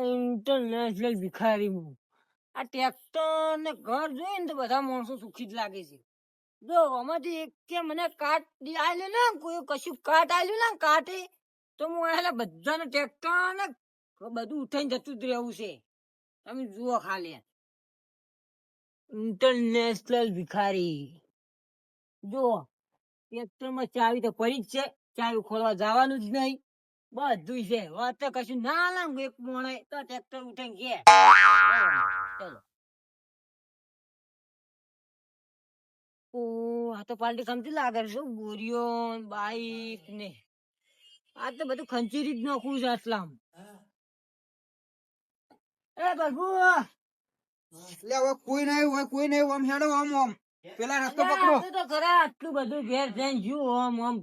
International ભિખારી હું. આ ટ્રેક્ટર ને ઘર જોઈ ને તો બધા માણસો સુખી જ લાગે છે. જો આમાંથી એક કે મને કાટ આલ્યું ને, કોઈ કશું કાટ આલ્યું ને કાટે, તો હું આલા બધાને ટ્રેક્ટર ને બધું ઉઠાઈને જતું જ રહેવું છે. તમે જુઓ ખાલી ઇન્ટરનેશનલ ભિખારી. જો ટ્રેક્ટર માં ચાવી તો પડી જ છે, ચાવી ખોલવા જવાનું જ નહીં, બધું છે. વાત તો કશું ના લાગ એક મોણે તો ટ્રેક્ટર ઉઠાઈને ગયા. ચલો. આ તો પાર્ટી સમજી લાગે છે, ગોરીઓ બાઈક ને આ તો બધું ખંચેરી જ નાખવું છે આટલામ. એ બાબુ એટલે હવે કોઈ નહીં હોય, કોઈ નહીં. આમ હેડો, આમ આમ પેલા રસ્તો પકડો. તો ખરા આટલું બધું ઘેર થઈને શું ઓમ ઓમ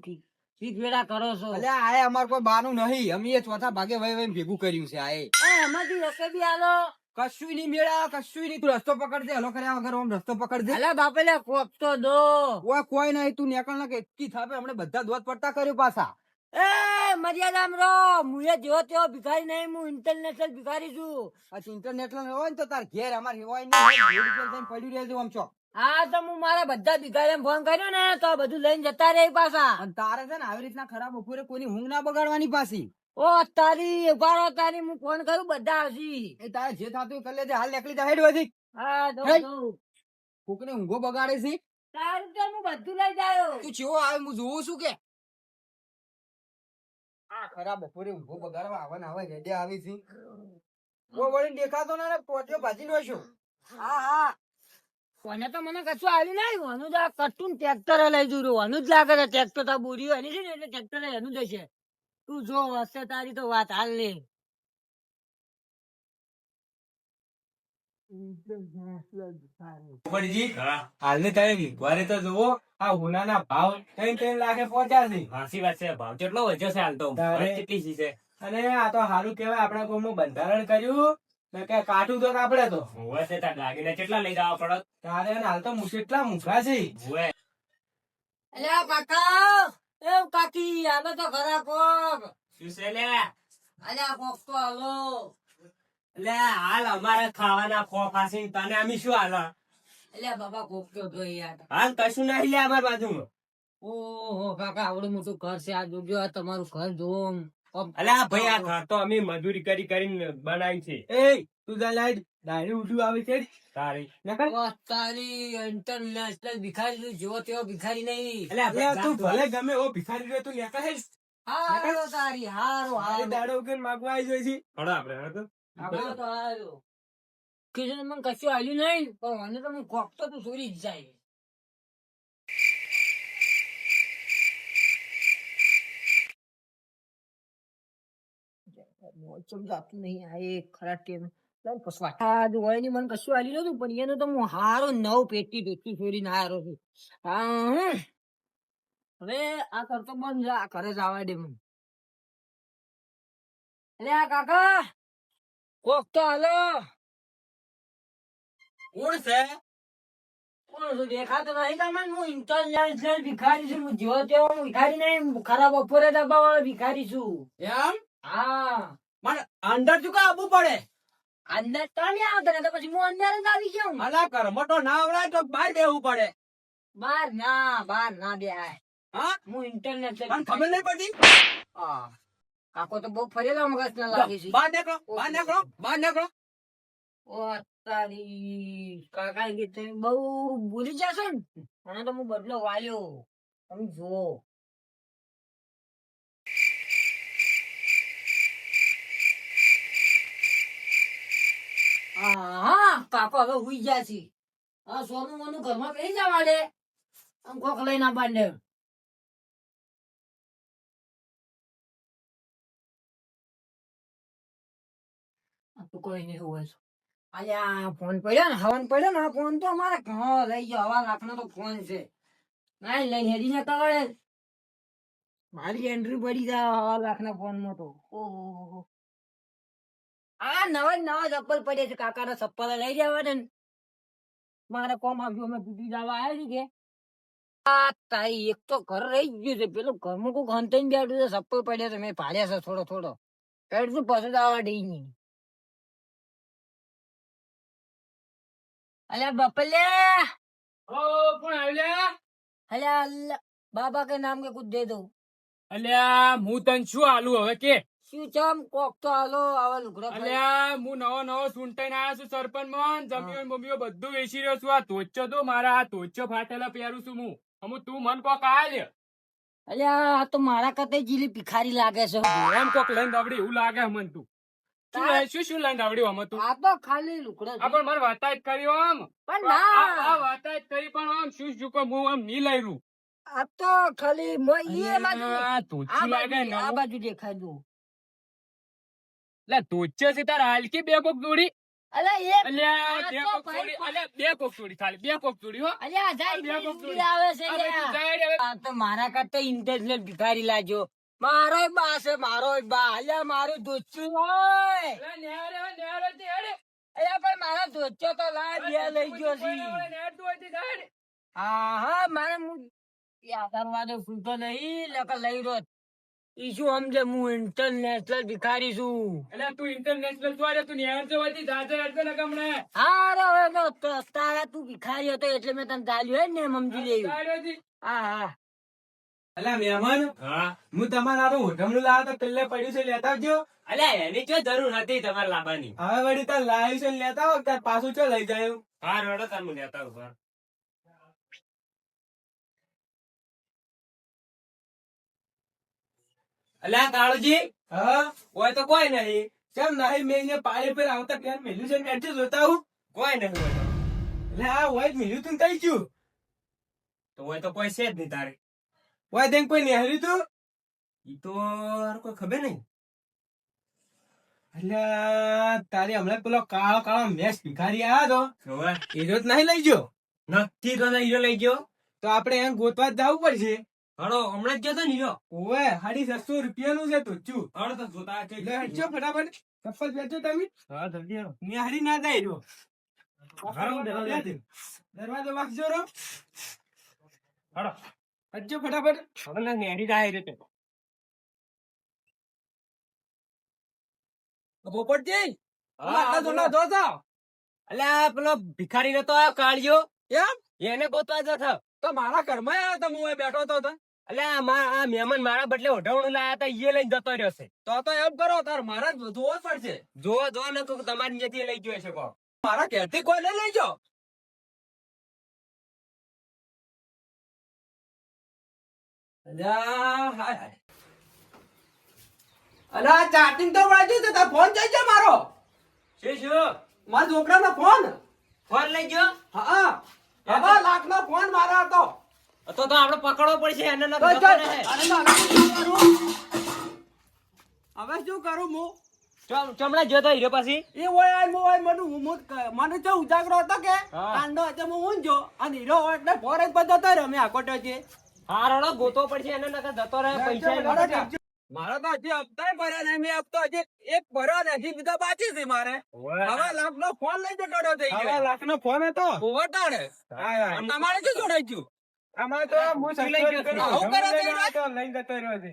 શીખ વેડા કરો છો? એટલે આ અમાર કોઈ બાનું નહીં, અમે એ ચોથા ભાગે વહી ભેગું કર્યું છે. આ એમાંથી એક બી આલો કશું નહીં મેળા, કશું નહીં. તું રસ્તો પકડજે, હલો કર્યા વગર આમ રસ્તો પકડજે. અલા બાપેલે કોક તો દો. ઓય કોઈ નહીં, તું નીકળ ના કે એટલી થાપે હમણે બધા દોત પડતા કર્યો પાછા. એ મર્યાદામ રો, મુએ જેવો તેવો ભિખારી નહીં, હું ઇન્ટરનેશનલ ભિખારી છું. અચ્છા ઇન્ટરનેશનલ હોય ને તો તાર ઘેર અમાર હોય નહીં, પડ્યું રહેજો આમ છો. હા તો હું મારા બધા ભિખારી ફોન કર્યો ને તો બધું લઈને જતા રહે પાછા. અને તારે છે ને આવી રીતના ખરાબ બપોરે કોઈની ઊંઘ ના બગાડવાની પાછી. ઓ તારી ઉભારો, તારી હું ફોન કરું બધા આવશી. એ તારે જે થતું કરી લેજે, હાલ નીકળી જા. હેડ વધી હા દો કોકને ઊંઘો બગાડે છે. તારું તો હું બધું લઈ જાયો. તું ચેવો આવે હું જોઉં છું કે આ ખરાબ બપોરે ઊંઘો બગાડવા આવે ને આવે રેડે આવી છે. કોઈ વળી દેખાતો ના ને પોટ્યો ભાજી લો છો. હા હા કોને તો મને કશું આવ્યું નહીં. વાનું જ આ કટું ટ્રેક્ટર લઈ જું વાનું જ લાગે છે. ટ્રેક્ટર તો બોરીઓ એની છે ને એટલે ટ્રેક્ટર એનું જ છે. તું જો હશે તારી તો વાત હાલ લે. હાલની તારીખ વારે તો જુઓ આ હોનાના ભાવ 3 લાખે પહોંચ્યા છે. સાચી વાત છે. ભાવ કેટલો વધ્યો છે હાલ તો. કેટલી છે? અને આ તો સારું કેવાય આપણા ગામમાં બંધારણ કર્યું ને કે કાઠું તો આપડે તો હોવે છે તાર દાગીના કેટલા લઈ જવા પડત? તારે હાલ તો કેટલા મૂંઘા છે. હોવે. અલ્યા કાકા એ કાકી આલો તો ખરા કોક. શું છે લે? અલ્યા કોક તો આલો. લે હાલ અમારે ખાવાના ખોફા છે, તને અમે શું હાલ? અલ્યા બાબા કોક તો જો યાર. હાલ કશું નહીં લે અમાર બાજુમાં. ઓહો કાકા આવડું મોટું ઘર છે. આ જોજો આ તમારું ઘર જોવો. અલ્યા ભાઈ આ ઘર તો અમે મજૂરી કરીને બનાવી છે. એ તું જા લાઈટ ડાયરી ઉઠું આવે છે તારી તારી ઇન્ટરનેશનલ ભિખારી તું જેવો તેવો ભિખારી નહીં. અલ્યા તું ભલે ગમે એવો ભિખારી રહ્યો તું નેકા હે હારો તારી હારો હારો દાડો ઉકેલ માગવા આવી જોઈ છે. હળો આપણે હળો હારો તો હારો. કિશન મને કશું આવ્યું નહીં પણ મને તો હું કોક તો તું ચોરી જ જાય. સમજાતું નહીં આ એક ખરા ટેમ મને કશું આલી નતું પણ એનો તો હું હારો નવ પેટી દોસ્તી છોડીને હારો છું. હા હવે આ કરતો બંધ છે. આ ઘરે જવા દે મને. એટલે આ કાકા કોક તો હાલો. કોણ છે? કોણ છું દેખાતો નહીં તમને? હું ઇન્ટરનેશનલ ભિખારી છું. હું જેવો તેવો ભિખારી નહીં, ખરાબ બપોરે દબા વાળો ભિખારી છું. એમ હા પણ અંદર ચુકા આવવું પડે. અંદર તો નહીં આવતો ને તો પછી હું અંદર જ આવી જાઉં. અલા કરમટો ના આવડાય તો બહાર બેહવું પડે. બહાર ના દે. હા હું ઇન્ટરનેશનલ પણ ખબર નહીં પડતી. હા કાકો તો બહુ ફરેલા મગજ ના લાગે છે. બહાર નીકળો, બહાર નીકળો, બહાર નીકળો. ઓ તારી કાકા કે તમે બહુ ભૂલી જશો ને. મને તો હું બદલો વાળ્યો તમે જુઓ. હા કાકો હવે હુઈ ગયા છે. હા સોનું મોનું ઘરમાં પહેરી જવા દે. આમ કોક લઈને આવવા દે. કોઈ નહીં હોય. અલ્યા ફોન પડ્યો ને હવન પડ્યો ને. આ ફોન તો અમારે ઘણો લઈ ગયો. હવા લાખનો તો ફોન છે. ના લઈને હેડી ને કવડે મારી એન્ટ્રી પડી જાય હવા લાખના ફોન માં તો. ઓહો આ નવા ચપ્પલ પડે છે. કાકા ના ચપ્પલ લઈ જવા ને મારે કોમ આવ્યું. અમે તૂટી જવા આવ્યા છે કે આ તારી એક તો ઘર રહી ગયું છે. પેલું ઘરમાં કોઈ ઘંટાઈને બેઠું છે. ચપ્પલ પડ્યા છે મેં ભાડ્યા છે થોડો પેડશું પછી જવા દઈ નહીં. અલ્યા બપલે ઓ પણ આવ્યા અલ્યા બાબા કે નામ કે કુછ દે દો અલ્યા હું તને શું આલુ હવે કે શું ચમ કોક તો હાલો આવા લુગડા ફરી. અલ્યા હું નવો સૂંટાઈને આવ્યો છું સરપંચ માં જમીન બમીઓ બધું વેચી રહ્યો છું આ તોચ્ચો તો મારા આ તોચ્ચો ફાટેલા પહેરું છું હું તું મન કોક આલ અલ્યા આ તો મારા કરતા જીલી ભિખારી લાગે છે એમ કોક લઈને દવડી એવું લાગે મન તું શું લઈને દવડ્યું અમે તું આ તો ખાલી લુગડા આ પણ મારે વાતાયત કરી આમ પણ ના આ વાતાયત કરી પણ આમ શું કહું હું આમ નહીં લઈ રહ્યું આ તો ખાલી એ બાજુ આ તોચ્ચું લાગે ને આ બાજુ દેખાય દો લે તોચ્ચો છે તાર હાલ કે બે કોક દોડી અલ્યા અલ્યા આ બે તો કોક ભાઈ દોડી અલ્યા બે કોક દોડી ખાલી બે કોક દોડી હો અલ્યા જાય બે કોક ઈંડી આવે છે આ ભાઈ તું લ્યા. જાય રે હવે. આ તો મારા કરતા ઇન્ટરનેટ ભિખારી લાગ્યો મારોય બા છે મારોય બા અલ્યા મારું દોચ્ચું હોય અલ્યા નેહારે તે હેડે. અલ્યા પણ મારા દોચ્ચો તો લાય બે લઈ ગયો છે નેહાર તું અહીંથી જા હેડે. હા મારે હું યાદરવાદો ફૂલતો નહીં લક લઈ રહ્યો ઈ શું સમજે હું ઇન્ટરનેશનલ ભિખારી છું અલ્યા તું ઇન્ટરનેશનલ તો રે તું નેહાર જવાથી જાજે હેડજે ને ગમણે. હા રે હવે તો તારા તું ભિખારી હતો એટલે મેં તને ચાલ્યું હે ને સમજી લેવું જાડેથી. હા હા અલ્યા મહેમાન હા હું તમારા હારું હોટમનું લાવ્યો તો પેલે પડ્યું છે લેતા આવજો. અલ્યા એની જો જરૂર હતી તમારે લાવવાની. હવે વળી તાર લાવ્યું છે ને લેતા આવો તાર પાછું ચો લઈ જાય એવું. હા રોડો તાર હું લેતા ઉપર. અલ્યા કાળુજી હા હોય તો કોઈ નહીં. કેમ નહીં મેં અહીંયા પાણી પર આવતા ત્યાં મેલ્યું છે ને ત્યાંથી જોતા આવું. કોઈ નહીં હોય તો. એટલે આ હોય જ મેલ્યું તું ને તઈ ગયું. તો હોય તો કોઈ છે જ નહીં તારે. હોય તેમ કોઈ નેહર્યું તું. ઈ તો કોઈ ખબર નહીં. એટલે તારી હમણાં પેલો કાળો કાળો મેસ ભિખારી આવ્યો હવે તો એનો જ નહીં લઈ ગયો. નક્કી તો નહીં હીરો લઈ ગયો. તો આપણે એમ ગોતવા જ જવું પડશે. હળો હમણાં જ જતો ને હીરો. ઓવે 650 રૂપિયાનું છે તું. હળો તો જોતા છે. એટલે હટજો ફટાફટ ચપ્પલ પહેરજો તમે. હા જલ્દી આવો. નેહરી ના જાય રહ્યો. હારો, દરવાજો. દરવાજો વાગજો રો. હળો હટજો ફટાફટ. હવે ને નેહરી જાય રે તે. પોપટજી આટલા જોના જોતો. અલ્યા પેલો ભિખારી નતો આવ્યો કાળિયો. એમ એને ગોતવા જતો. તો મારા ઘરમાં આવ્યો તો હું અહીં બેઠો તો તો. અલ્યા આ મહેમાન મારા બદલે ઓઢવણું લાયા હતા ઈ લઈને જતો રહ્યો છે. તો એમ કરો તાર મારા જોવો જ પડશે. જો ને તો તમારી નીચેથી લઈ ગયો છે કોક. મારા ઘેરથી કોઈ લઈ લેજો. અલા ચાર્જિંગ તો વાગ્યું છે તાર ફોન જઈ છે મારો. શું મારા છોકરાનો ફોન. ફોન લઈ ગયો. હા હવે લાખનો ફોન મારા હતો. તો આપણે પકડવો પડશે એને ન તો જતો ચાલ. રહે. અરે ના, હવે શું કરું? હવે શું કરું હું? ચમડા જોતો હીરો પાછી. એ મને જો ઉજાગરો હતો કે હા. કાંડો હતો હું ઊંઝો અને હીરો એટલે ફોર જ બધો હતો અમે આકોટો છે. હારડો ગોતવો પડશે એને નકર જતો રહે પૈસા. મારા તો હજી હપ્તા ભર્યા નહીં મેં હપ્તો હજી એક ભર્યો ને હજી બીજા બાકી છે મારે. હવે લાખનો ફોન લઈ જતો થઈ ગયો. હવે લાખનો ફોન હતો ઓવરટાણે. તમારે શું જોડાઈ ગયું? આમાં તો હું લઈ ગયો. આવું કરે છે? લઈ જતો રહ્યો છે.